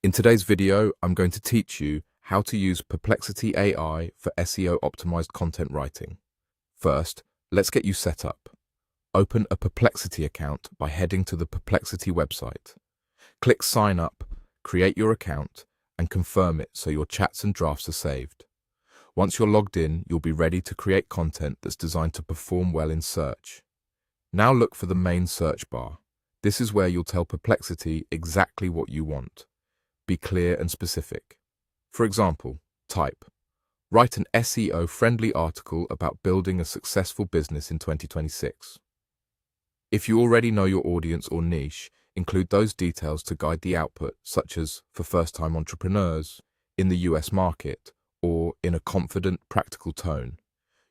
In today's video, I'm going to teach you how to use Perplexity AI for SEO optimized content writing. First, let's get you set up. Open a Perplexity account by heading to the Perplexity website. Click Sign Up, create your account, and confirm it so your chats and drafts are saved. Once you're logged in, you'll be ready to create content that's designed to perform well in search. Now look for the main search bar. This is where you'll tell Perplexity exactly what you want. Be clear and specific. For example, type, write an SEO-friendly article about building a successful business in 2026. If you already know your audience or niche, include those details to guide the output, such as for first-time entrepreneurs, in the US market, or in a confident, practical tone.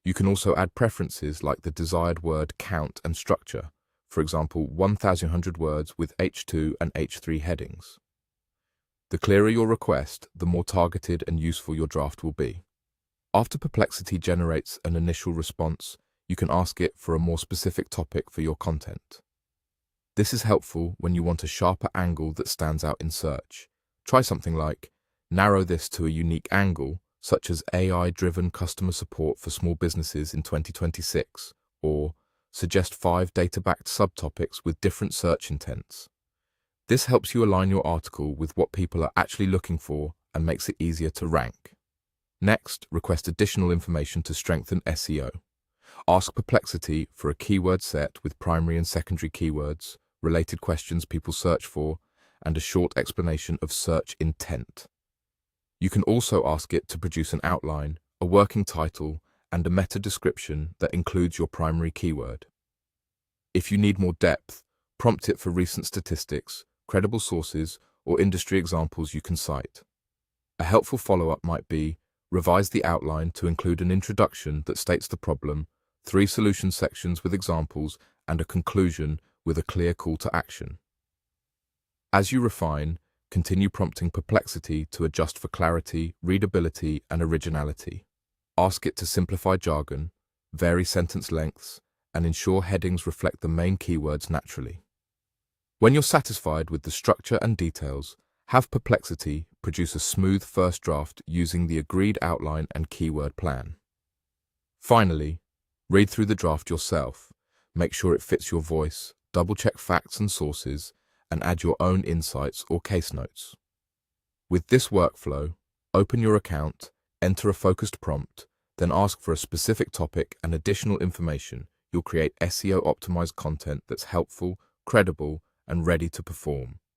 You can also add preferences like the desired word count and structure, for example, 1,100 words with H2 and H3 headings. The clearer your request, the more targeted and useful your draft will be. After Perplexity generates an initial response, you can ask it for a more specific topic for your content. This is helpful when you want a sharper angle that stands out in search. Try something like, narrow this to a unique angle, such as AI-driven customer support for small businesses in 2026, or suggest 5 data-backed subtopics with different search intents. This helps you align your article with what people are actually looking for and makes it easier to rank. Next, request additional information to strengthen SEO. Ask Perplexity for a keyword set with primary and secondary keywords, related questions people search for, and a short explanation of search intent. You can also ask it to produce an outline, a working title, and a meta description that includes your primary keyword. If you need more depth, prompt it for recent statistics, credible sources, or industry examples you can cite. A helpful follow-up might be, revise the outline to include an introduction that states the problem, 3 solution sections with examples, and a conclusion with a clear call to action. As you refine, continue prompting Perplexity to adjust for clarity, readability, and originality. Ask it to simplify jargon, vary sentence lengths, and ensure headings reflect the main keywords naturally. When you're satisfied with the structure and details, have Perplexity produce a smooth first draft using the agreed outline and keyword plan. Finally, read through the draft yourself, make sure it fits your voice, double-check facts and sources, and add your own insights or case notes. With this workflow, open your account, enter a focused prompt, then ask for a specific topic and additional information. You'll create SEO-optimized content that's helpful, credible, and ready to perform.